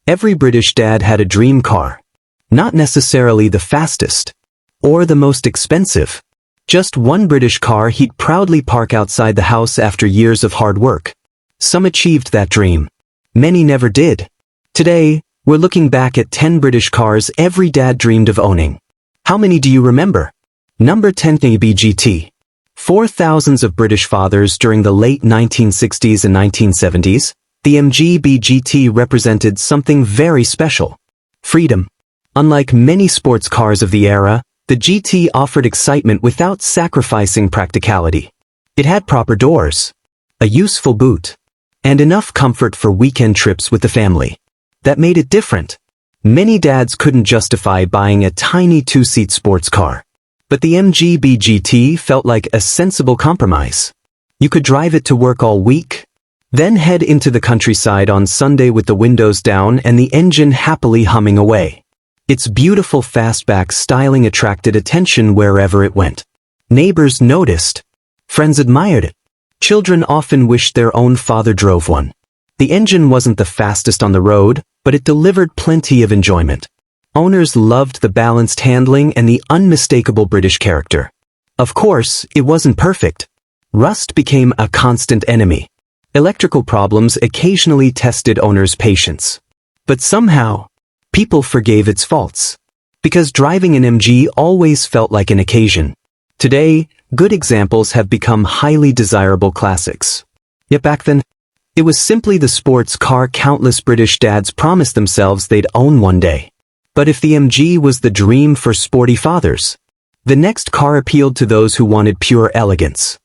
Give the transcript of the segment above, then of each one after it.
Every British dad had a dream car. Not necessarily the fastest or the most expensive. Just one British car he'd proudly park outside the house after years of hard work. Some achieved that dream. Many never did. Today, we're looking back at 10 British cars every dad dreamed of owning. How many do you remember? Number 10, MG. For thousands of British fathers during the late 1960s and 1970s, the MG GT represented something very special. Freedom. Unlike many sports cars of the era, the GT offered excitement without sacrificing practicality. It had proper doors, a useful boot, and enough comfort for weekend trips with the family. That made it different. Many dads couldn't justify buying a tiny two-seat sports car. But the MG GT felt like a sensible compromise. You could drive it to work all week, then head into the countryside on Sunday with the windows down and the engine happily humming away. Its beautiful fastback styling attracted attention wherever it went. Neighbors noticed. Friends admired it. Children often wished their own father drove one. The engine wasn't the fastest on the road, but it delivered plenty of enjoyment. Owners loved the balanced handling and the unmistakable British character. Of course, it wasn't perfect. Rust became a constant enemy. Electrical problems occasionally tested owners' patience. But somehow, people forgave its faults. Because driving an MG always felt like an occasion. Today, good examples have become highly desirable classics. Yet back then, it was simply the sports car countless British dads promised themselves they'd own one day. But if the MG was the dream for sporty fathers, the next car appealed to those who wanted pure elegance.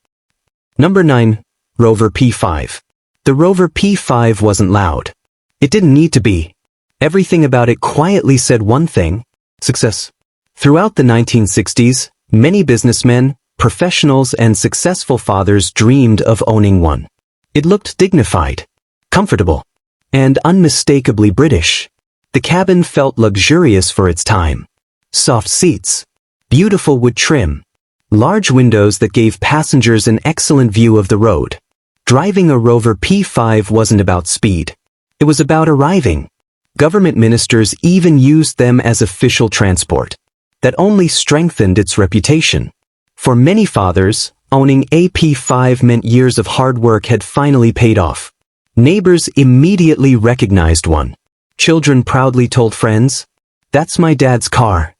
Number 9. Rover P5. The Rover P5 wasn't loud. It didn't need to be. Everything about it quietly said one thing: success. Throughout the 1960s, many businessmen, professionals, and successful fathers dreamed of owning one. It looked dignified, comfortable, and unmistakably British. The cabin felt luxurious for its time. Soft seats, beautiful wood trim, large windows that gave passengers an excellent view of the road. Driving a Rover P5 wasn't about speed. It was about arriving. Government ministers even used them as official transport. That only strengthened its reputation. For many fathers, owning a P5 meant years of hard work had finally paid off. Neighbors immediately recognized one. Children proudly told friends, "That's my dad's car."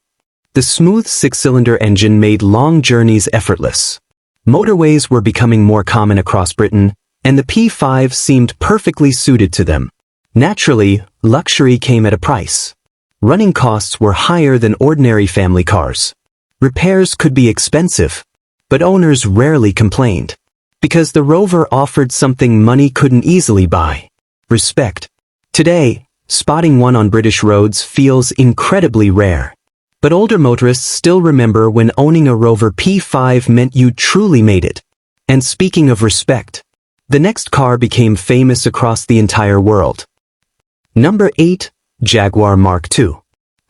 The smooth six-cylinder engine made long journeys effortless. Motorways were becoming more common across Britain, and the P5 seemed perfectly suited to them. Naturally, luxury came at a price. Running costs were higher than ordinary family cars. Repairs could be expensive, but owners rarely complained. Because the Rover offered something money couldn't easily buy: respect. Today, spotting one on British roads feels incredibly rare. But older motorists still remember when owning a Rover P5 meant you truly made it. And speaking of respect, the next car became famous across the entire world. Number 8. Jaguar Mark II.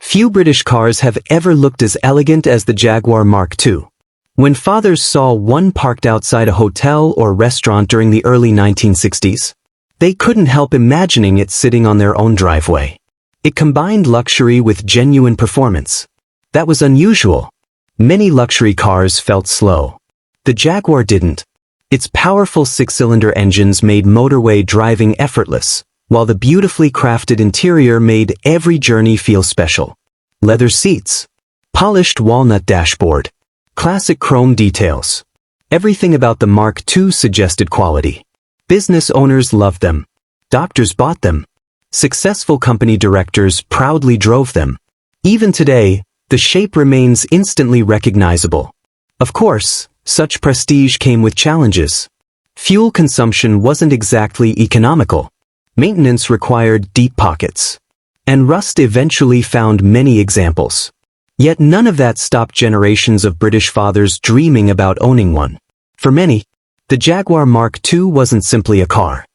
Few British cars have ever looked as elegant as the Jaguar Mark II. When fathers saw one parked outside a hotel or restaurant during the early 1960s, they couldn't help imagining it sitting on their own driveway. It combined luxury with genuine performance. That was unusual. Many luxury cars felt slow. The Jaguar didn't. Its powerful six-cylinder engines made motorway driving effortless, while the beautifully crafted interior made every journey feel special. Leather seats, polished walnut dashboard, classic chrome details. Everything about the Mark II suggested quality. Business owners loved them. Doctors bought them. Successful company directors proudly drove them. Even today, the shape remains instantly recognizable. Of course, such prestige came with challenges. Fuel consumption wasn't exactly economical. Maintenance required deep pockets. And rust eventually found many examples. Yet none of that stopped generations of British fathers dreaming about owning one. For many, the Jaguar Mark II wasn't simply a car.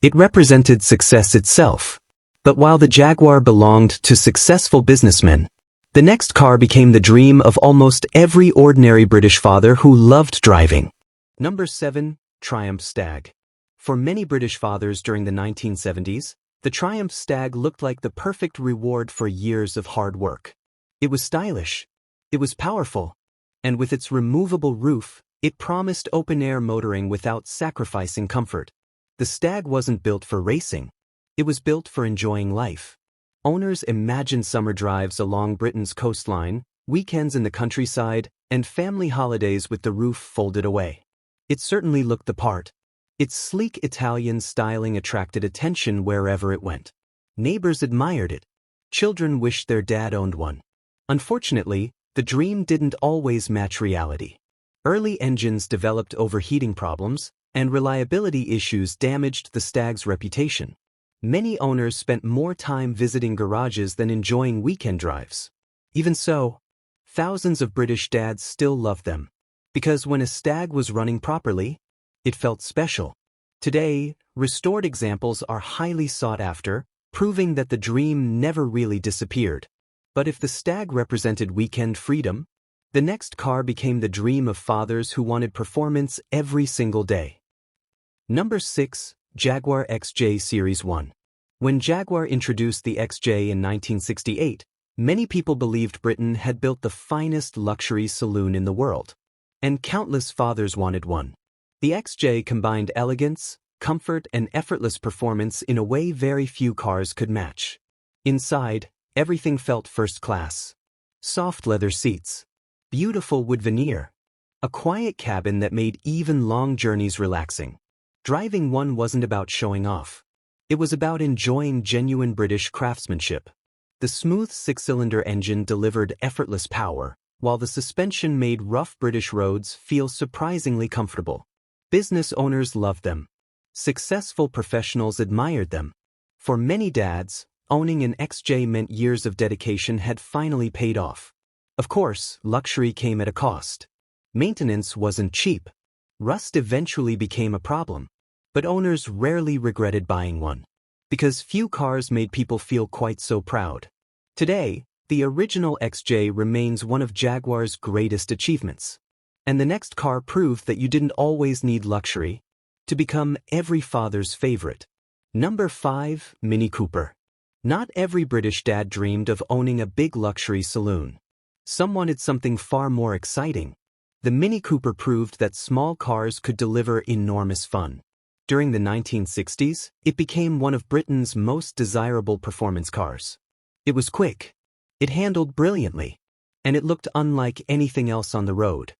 It represented success itself. But while the Jaguar belonged to successful businessmen, the next car became the dream of almost every ordinary British father who loved driving. Number 7. Triumph Stag. For many British fathers during the 1970s, The Triumph Stag looked like the perfect reward for years of hard work. It was stylish. It was powerful. And with its removable roof, it promised open-air motoring without sacrificing comfort. The Stag wasn't built for racing. It was built for enjoying life. Owners imagined summer drives along Britain's coastline, weekends in the countryside, and family holidays with the roof folded away. It certainly looked the part. Its sleek Italian styling attracted attention wherever it went. Neighbors admired it. Children wished their dad owned one. Unfortunately, the dream didn't always match reality. Early engines developed overheating problems, and reliability issues damaged the Stag's reputation. Many owners spent more time visiting garages than enjoying weekend drives. Even so, thousands of British dads still loved them. Because when a Stag was running properly, it felt special. Today, restored examples are highly sought after, proving that the dream never really disappeared. But if the Stag represented weekend freedom, the next car became the dream of fathers who wanted performance every single day. Number 6. Jaguar XJ Series 1. When Jaguar introduced the XJ in 1968, many people believed Britain had built the finest luxury saloon in the world. And countless fathers wanted one. The XJ combined elegance, comfort, and effortless performance in a way very few cars could match. Inside, everything felt first class. Soft leather seats, beautiful wood veneer, a quiet cabin that made even long journeys relaxing. Driving one wasn't about showing off. It was about enjoying genuine British craftsmanship. The smooth six-cylinder engine delivered effortless power, while the suspension made rough British roads feel surprisingly comfortable. Business owners loved them. Successful professionals admired them. For many dads, owning an XJ meant years of dedication had finally paid off. Of course, luxury came at a cost. Maintenance wasn't cheap. Rust eventually became a problem. But owners rarely regretted buying one. Because few cars made people feel quite so proud. Today, the original XJ remains one of Jaguar's greatest achievements. And the next car proved that you didn't always need luxury to become every father's favorite. Number 5. Mini Cooper. Not every British dad dreamed of owning a big luxury saloon. Some wanted something far more exciting. The Mini Cooper proved that small cars could deliver enormous fun. During the 1960s, it became one of Britain's most desirable performance cars. It was quick. It handled brilliantly. And it looked unlike anything else on the road.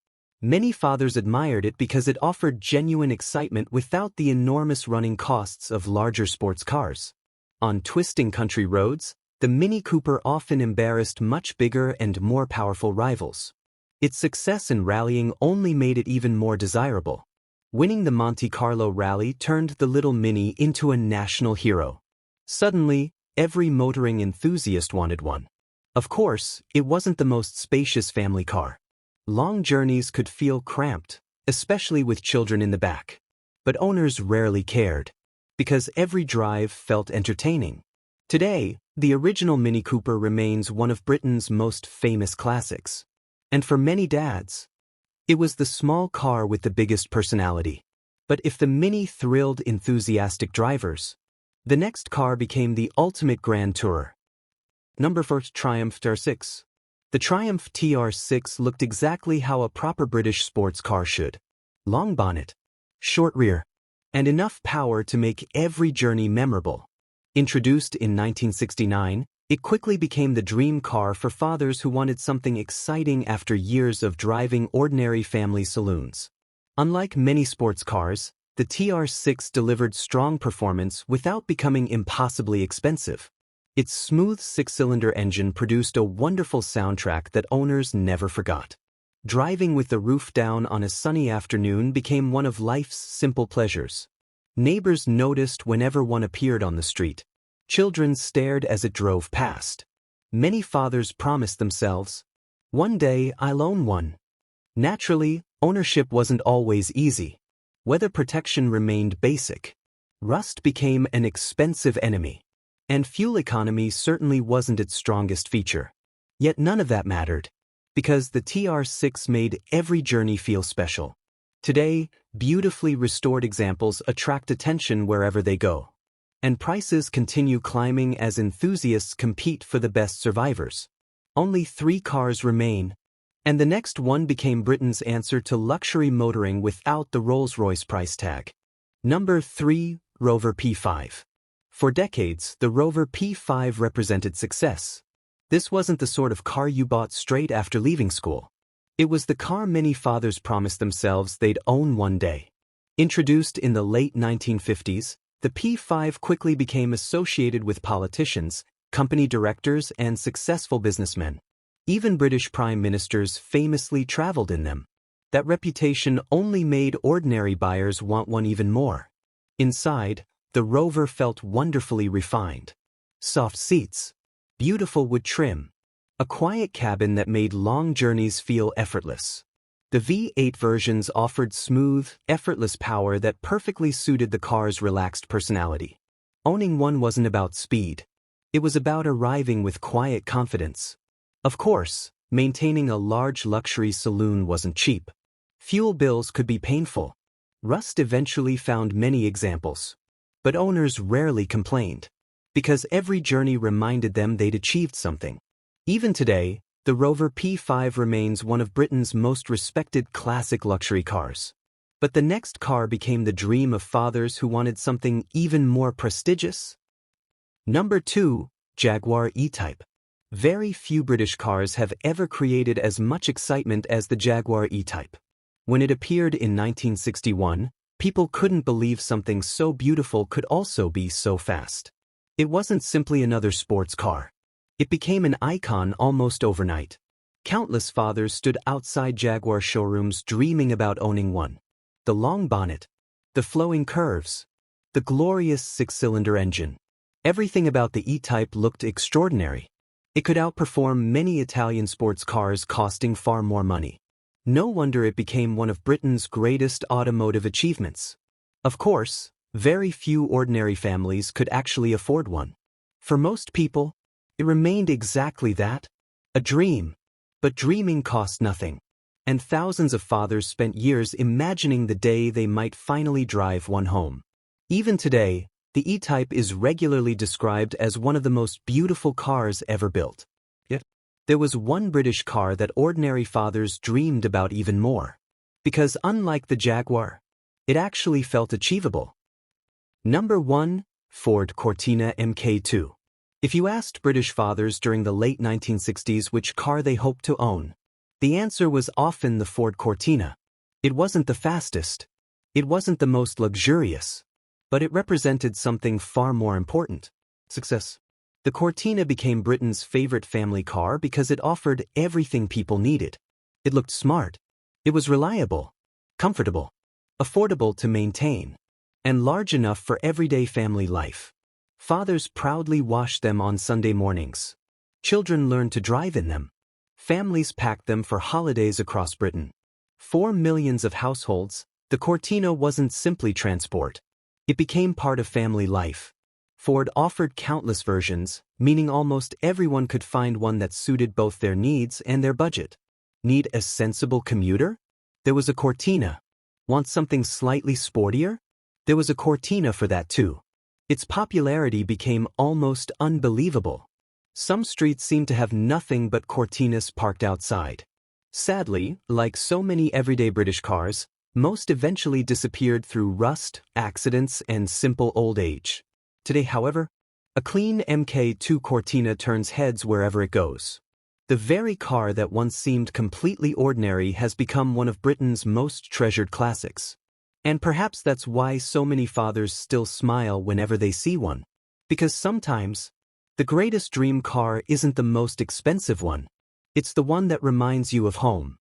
Many fathers admired it because it offered genuine excitement without the enormous running costs of larger sports cars. On twisting country roads, the Mini Cooper often embarrassed much bigger and more powerful rivals. Its success in rallying only made it even more desirable. Winning the Monte Carlo rally turned the little Mini into a national hero. Suddenly, every motoring enthusiast wanted one. Of course, it wasn't the most spacious family car. Long journeys could feel cramped, especially with children in the back. But owners rarely cared, because every drive felt entertaining. Today, the original Mini Cooper remains one of Britain's most famous classics. And for many dads, it was the small car with the biggest personality. But if the Mini thrilled enthusiastic drivers, the next car became the ultimate grand tourer. Number 4. Triumph TR6. The Triumph TR6 looked exactly how a proper British sports car should. Long bonnet, short rear, and enough power to make every journey memorable. Introduced in 1969, it quickly became the dream car for fathers who wanted something exciting after years of driving ordinary family saloons. Unlike many sports cars, the TR6 delivered strong performance without becoming impossibly expensive. Its smooth six-cylinder engine produced a wonderful soundtrack that owners never forgot. Driving with the roof down on a sunny afternoon became one of life's simple pleasures. Neighbors noticed whenever one appeared on the street. Children stared as it drove past. Many fathers promised themselves, "One day I'll own one." Naturally, ownership wasn't always easy. Weather protection remained basic. Rust became an expensive enemy. And fuel economy certainly wasn't its strongest feature. Yet none of that mattered, because the TR6 made every journey feel special. Today, beautifully restored examples attract attention wherever they go. And prices continue climbing as enthusiasts compete for the best survivors. Only 3 cars remain, and the next one became Britain's answer to luxury motoring without the Rolls-Royce price tag. Number 3. Rover P5. For decades, the Rover P5 represented success. This wasn't the sort of car you bought straight after leaving school. It was the car many fathers promised themselves they'd own one day. Introduced in the late 1950s, the P5 quickly became associated with politicians, company directors, and successful businessmen. Even British prime ministers famously traveled in them. That reputation only made ordinary buyers want one even more. Inside, the Rover felt wonderfully refined. Soft seats, beautiful wood trim, a quiet cabin that made long journeys feel effortless. The V8 versions offered smooth, effortless power that perfectly suited the car's relaxed personality. Owning one wasn't about speed. It was about arriving with quiet confidence. Of course, maintaining a large luxury saloon wasn't cheap. Fuel bills could be painful. Rust eventually found many examples. But owners rarely complained, because every journey reminded them they'd achieved something. Even today, the Rover P5 remains one of Britain's most respected classic luxury cars. But the next car became the dream of fathers who wanted something even more prestigious. Number 2. Jaguar E-Type. Very few British cars have ever created as much excitement as the Jaguar E-Type. When it appeared in 1961, people couldn't believe something so beautiful could also be so fast. It wasn't simply another sports car. It became an icon almost overnight. Countless fathers stood outside Jaguar showrooms dreaming about owning one. The long bonnet, the flowing curves, the glorious 6-cylinder engine. Everything about the E-Type looked extraordinary. It could outperform many Italian sports cars costing far more money. No wonder it became one of Britain's greatest automotive achievements. Of course, very few ordinary families could actually afford one. For most people, it remained exactly that, a dream. But dreaming cost nothing, and thousands of fathers spent years imagining the day they might finally drive one home. Even today, the E-Type is regularly described as one of the most beautiful cars ever built. Yet, there was one British car that ordinary fathers dreamed about even more. Because unlike the Jaguar, it actually felt achievable. Number 1. Ford Cortina Mk2. If you asked British fathers during the late 1960s which car they hoped to own, the answer was often the Ford Cortina. It wasn't the fastest. It wasn't the most luxurious. But it represented something far more important: success. The Cortina became Britain's favorite family car because it offered everything people needed. It looked smart. It was reliable, comfortable, affordable to maintain, and large enough for everyday family life. Fathers proudly washed them on Sunday mornings. Children learned to drive in them. Families packed them for holidays across Britain. For millions of households, the Cortina wasn't simply transport. It became part of family life. Ford offered countless versions, meaning almost everyone could find one that suited both their needs and their budget. Need a sensible commuter? There was a Cortina. Want something slightly sportier? There was a Cortina for that too. Its popularity became almost unbelievable. Some streets seemed to have nothing but Cortinas parked outside. Sadly, like so many everyday British cars, most eventually disappeared through rust, accidents, and simple old age. Today, however, a clean Mk2 Cortina turns heads wherever it goes. The very car that once seemed completely ordinary has become one of Britain's most treasured classics. And perhaps that's why so many fathers still smile whenever they see one. Because sometimes, the greatest dream car isn't the most expensive one. It's the one that reminds you of home.